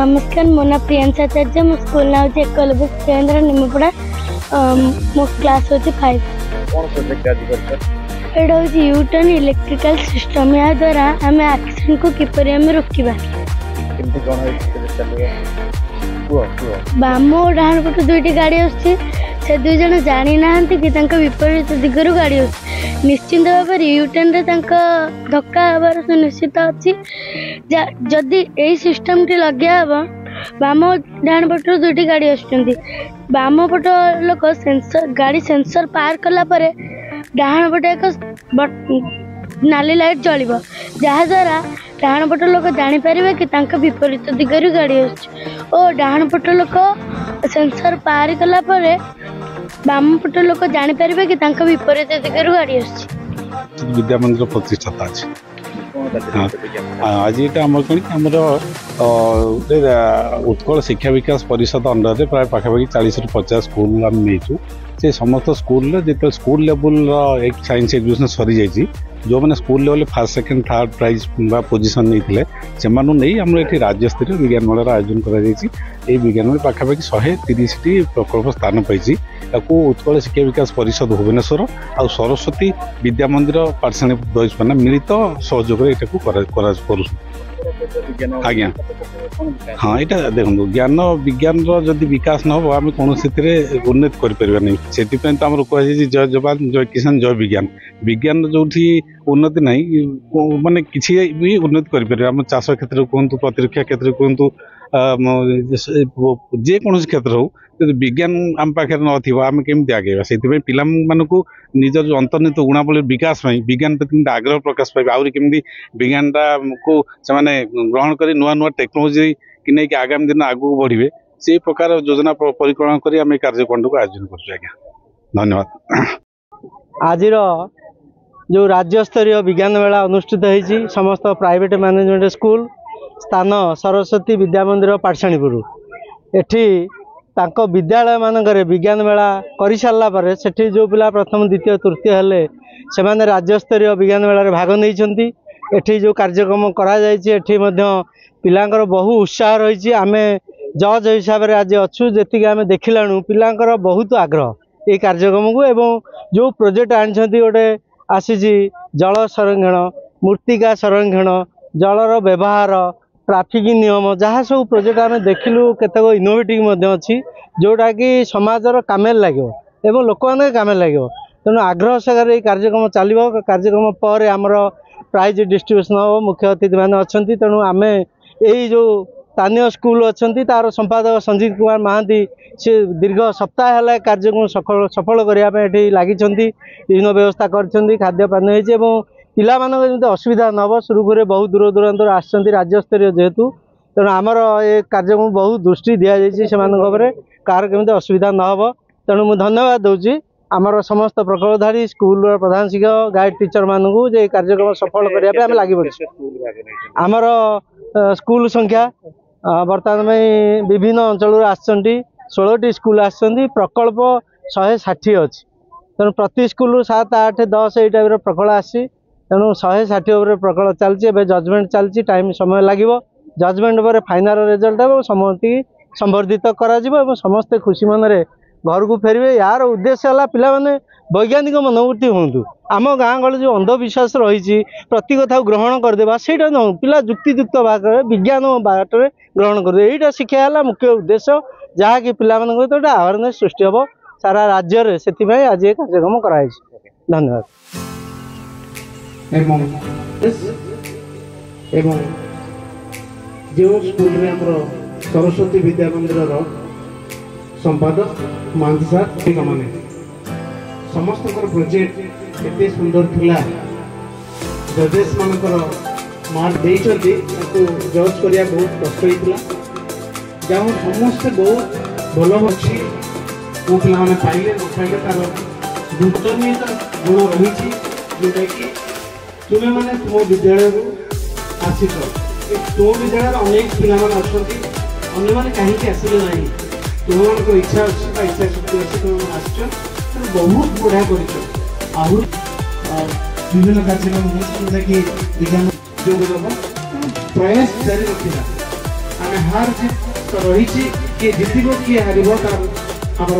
नमस्कार मो ना प्रियांशाचार्य मो स्कूल ना होची एकलव्य केंद्र निमपड़ा मो क्लास होची 5 कौन प्रोजेक्ट आज करछ एडा होची यूटर्न इलेक्ट्रिकल सिस्टम या द्वारा हमें एक्सीडेंट को किपरि हम रोकिबा केमती कोन है चलेगा बाम डाहाण पट दुईटी गाड़ी आछी से दुई जन जानी नाहंती कि तांका विपरीत दिगरु गाड़ी आछी निश्चिंत भाव यूटर्न रे तांका धक्का हबार सुनिश्चित अछि जदि एई सिस्टम टी लगे हबो बाम डाहाण पट दुईटी गाड़ी आछुंती बाम पट लोक सेंसर गाड़ी सेंसर पार कला परे डाहाण पटे एक नाली लाइट जलिबो जहा द्वारा डाहाण पट लोक जानी पारिबे कि तांका विपरीत दिगरु गाड़ी आछी ओ डाहाण पट लोक सेंसर पार कला परे बाम पट लोक जानी पारिबे कि तांका विपरीत दिगरु गाड़ी आछी विद्या मंदिर प्रतिष्ठाता अछि आज ये आम कौन उत्कल शिक्षा विकास परिषद अंडर प्राय पाखापाखि 40 ରୁ 50 स्कूल आम नहीं से समस्त स्कूल जो स्कूल लेवल एक साइंस एग्जीबिशन सरी जाइए जो मैंने school level first second third prize position नहीं से नहीं आम ये राज्य स्तरीय विज्ञान मेलार आयोजन कर विज्ञान मेला पाखापाखि 130 प्रकल्प स्थान पाई उत्कल शिक्षा विकास परिषद भुवनेश्वर आ सरस्वती विद्या मंदिर पाठशाणी द्वैपाना मिलित सहयोग कर आज्ञा हाँ यहाँ देखो ज्ञान विज्ञान जदि विकास न हो आम कौन उन्नति करें से तो आम कहुई जय जवान जय किसान जय विज्ञान विज्ञान जो उन्नति ना माने किसी भी उन्नति करें आम चाष क्षेत्र कहतु प्रतिरक्षा क्षेत्र कहतु जेको क्षेत्र हो विज्ञान आम पाखे नाम केमी आगे से पिला निज जो अंतर्निहित गुणावली विकास विज्ञान प्रति आग्रह प्रकाश पाइबे आउरी केमती विज्ञान को से ग्रहण कर नुआ नुआ टेक्नोलोजी कि नहीं कि आगामी दिन आगू बढ़े से प्रकार योजना परिकल्पना कर आम कार्यक्रम को आयोजन कर धन्यवाद। आज जो राज्य स्तरीय विज्ञान मेला अनुष्ठित होती समस्त प्राइवेट मैनेजमेंट स्कूल स्थान सरस्वती विद्या मंदिर पाठशाणीपुर एठी तांको विद्यालय मानकरे विज्ञान मेला कर सारा पर सेठी जो पिला प्रथम द्वितीय तृतीय हेले से माने राज्य स्तरीय विज्ञान मेला भाग नहीं एठी जो कार्यक्रम करा जायछि एठी मध्य पिलांकर बहु उत्साह रही आमे जज हिसाब से आज अच्छु जी आम देखिलाणु पिलांकर बहुत आग्रह ये कार्यक्रम को एवं जो प्रोजेक्ट आनी गोटे आसी जल संरक्षण मूर्तिका संरक्षण जलर व्यवहार ट्राफिक नियम जहाँ सब प्रोजेक्ट आम देखिलु केतक इनोवेटिव अच्छी जोटा कि समाजर कामे लगे एवं लोक मैंने कामे लगे तेणु आग्रह सगर ये कार्यक्रम चलो कार्यक्रम पर आमर प्राइज डिस्ट्रीब्यूशन हो मुख्य अतिथि मैंने अच्छा तेणु आम यही जो स्थानीय स्कूल अच्छा तार संपादक संजीत कुमार महांती से दीर्घ सप्ताह है कार्यक्रम सफल करने लगी विभिन्न व्यवस्था कर खाद्य पानी पिला मानक असुविधा न हो सुरुखुरे बहुत दूर दूरांत आसछन्ति राज्य स्तरीय जेहेतु तेणु आमर ये कार्यक्रम बहुत दृष्टि दि जाए कार केमी असुविधा न हो तेणु मुझे धन्यवाद दूसरी आमर समस्त प्रकल्पधारी स्कूल प्रधान शिक्षक गाइड टीचर मानू जे कार्यक्रम सफल करने लगी पड़ी आमर स्कूल संख्या बर्तमान में विभिन्न अंचल आसछन्ति 16टी स्कूल आसछन्ति प्रकल्प 160 अच्छी तेणु प्रति स्कूल 7 8 10 ये टाइप प्रकल्प आसी तेणु 160 ओवर प्रकल्प चलती जजमेंट चलती टाइम समय लगे जजमेंट पर फाइनाल रिजल्ट है समस्त संवर्धित करा समस्ते खुशी मन घर को फेरवे यार उद्देश्य है पिला माने वैज्ञानिक मनोवृत्ति हूँ आम गाँ गल जो अंधविश्वास रही प्रति कथा ग्रहण करदेवा से पिला जुक्तियुक्त बाटे विज्ञान बाटे ग्रहण करदे यहाँ शिक्षा है मुख्य उद्देश्य जहाँकि पिला गोटे अवेयरनेस सृष्टि हम सारा राज्य से आज ये कार्यक्रम कराई। धन्यवाद। जो स्कूल में सरस्वती विद्या मंदिर संपादक महांती सार मैंने समस्त प्रोजेक्ट एते सुंदर थिला जजेस मानकर मार्क देइछन्ति जज करिया बहुत कष्ट होइतिला जहाँ समस्त बहुत भल अच्छी वो पिला माने पाइले न पाइले तार दुर्नीत गुण रही जोटा कि तुम्हें मैंने तुम विद्यालय आसित तुम विद्यालय अनेक पिला मैंने कहीं आसिले ना तुम मान इच्छा अच्छी इच्छा शक्ति अच्छी तुम आस बहुत बढ़िया कर विभिन्न कार्यक्रम जोटा कि विज्ञान जोगदेव प्रयास जारी रखा आम हार जीत तो रही किए जितब किए हार तार आम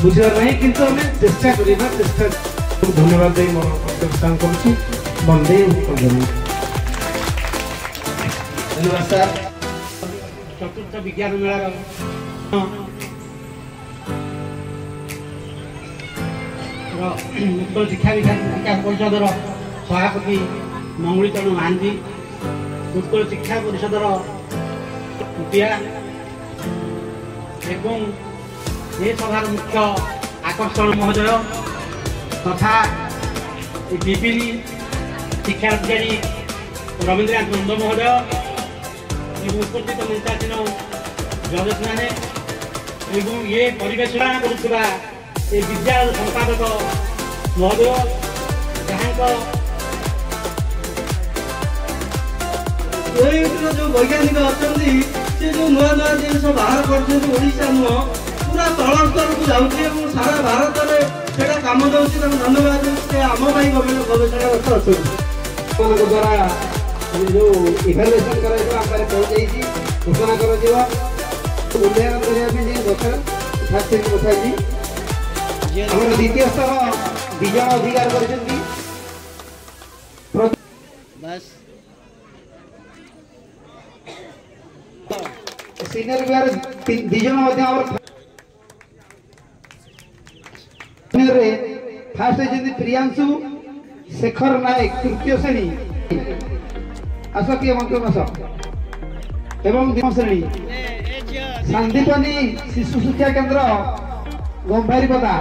बुझार ना कि आम चेष्टा करवा चेष्टा धन्यवाद दे मोर प्रस्ताव करुच्ची बंदे धन्यवाद सर चतुर्थ विज्ञान मेलार उत्कल शिक्षा विकास परिषदर सभापति मंगलीचरण महांती उत्कल शिक्षा परिषदर मुखिया एवं ये सभार मुख्य आकर्षण महोदय तथा विपिनी शिक्षा अधिकारी रवींद्रनाथ नंद महोदय एवं उपस्थित मंचासीन जजेस मैंने एवं ये परिवेशना करुवा ये विद्यालय संपादक महोदय जहाँ जो वैज्ञानिक अच्छा से जो नुआ नुआ जिन बाहर कर नुह पूरा तल स्तर को जाऊँगी सारा भारत में से कम दूसरी धन्यवाद आम गवेषणा अच्छा द्वारा जो इभालुएसन कर घोषणा कर मूल्यांकन करने दरकार खास कथा द्वितीय स्तर दिज अधिकार कर सीनियर विभाग दिज फास्ट प्रियांशु शेखर नायक तृतीय श्रेणी आस किए मंत्री एवं श्रेणी शांतिपनी शिशु शिक्षा केन्द्र गंभारीपदा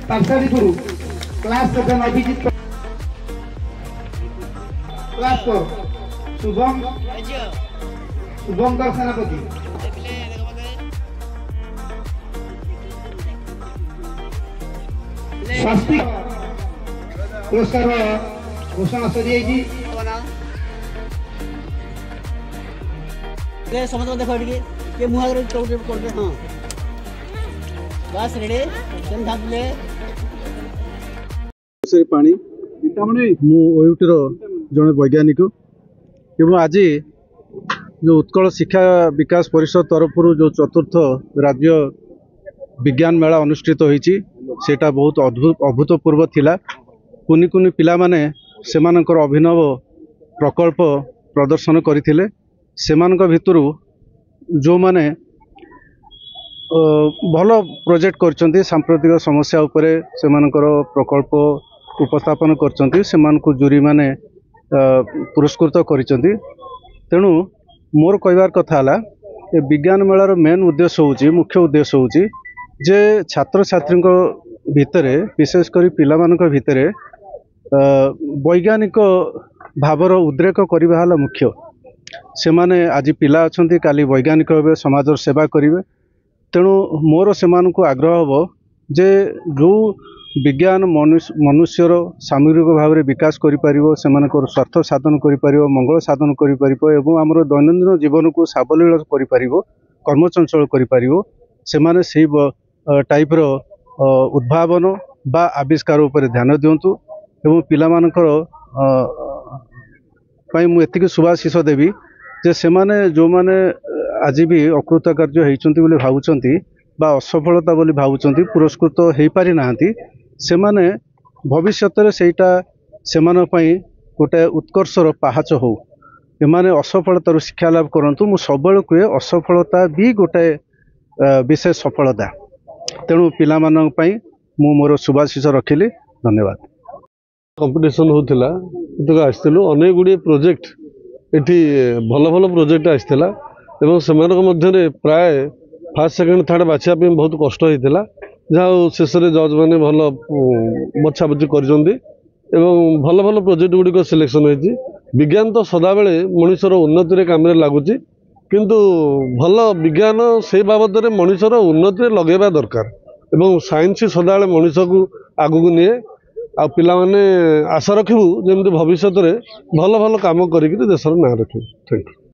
पार्सादीपुर क्लास 7 अभिजीत क्लास 4 शुभंकर सेनापति स्वास्थ्य पुरस्कार घोषणा सरी समझ देखो ये मुहां करते हाँ बस रेडी भाविले पानी मु ओयूटीर जड़े वैज्ञानिक एवं आज जो उत्कल शिक्षा विकास परिषद तरफ जो चतुर्थ राज्य विज्ञान मेला अनुष्ठित होईची सेटा बहुत अभूतपूर्व थिला कुनी कुनी पिला माने सेमानकर अभिनव प्रकल्प प्रदर्शन करथिले सेमानक भितरु जो माने भल प्रोजेक्ट करचंती सांप्रतिक समस्या उपरे सेमानकर प्रकल्प उपस्थापन करचंती सेमानकु जूरी माने पुरस्कृत करिचंती तेणु मोर कहबार कथा हला ए विज्ञान मेलार मेन उद्देश्य होची मुख्य उद्देश्य होची जे छात्र छात्री भितरे विशेषकर पिला मानक भितरे वैज्ञानिक भावर उद्रेक करवा हला मुख्य से माने आज पिला अछंती काली वैज्ञानिक हेबे समाजर सेवा करिवे तेणु मोर सेमानकु आग्रह हबो जे जो विज्ञान मनुष्यर सामूहिक भाव में विकास करिपारिबो सेमानकर स्वार्थ साधन करिपारिबो मंगल साधन करिपारिबो एवं हमर दैनंदिन जीवन को साबलील करिपारिबो कर्मचंचल करिपारिबो सेमाने सेही टाइप रो उद्भावन बा आविष्कार उपर ध्यान दियंतु एवं पिला मानकर पाई मु एतिक सुभाशिष देवी जे सेमाने जो माने आज भी अकृतकार्य होइचंती बोली भावुचंती बा असफलता बोली भावुचंती पुरस्कृत हेई पारि नाहंती सेमाने भविष्यत रे सेटा सेमान पई गोटे उत्कर्षर पहाच हो एमाने असफलतार शिक्षा लाभ करंतु मु सबल कुए असफलता भी गोटे विशेष सफलता तेणु पिला मानन पई मु मोर सुभाशिष रखिली धन्यवाद कंपटीशन होतिला इतक आस्थिलु अनेक गुडी प्रोजेक्ट एठी भल भल प्रोजेक्ट आस्थिला एवं सेमानक मध्यरे प्राय फास्ट सेकेंड थर्ड बाछिया पे बहुत कष्ट होइतिला जहाँ शेष जज मैंने भल बछा बछी कर भल भल प्रोजेक्ट गुड़िक सिलेक्शन होती विज्ञान तो सदाबले मनुष्यर उन्नति काम लगुच किंतु भल विज्ञान से बाबद में मनुष्यर उन्नति लगेबा दरकार एवं साइंस सदाबले मनुष्य को आगू निए आ पिला माने आशा रखिबु जेमति भविष्य में भल भल काम करिक देशर ना रखिबु। Thank you.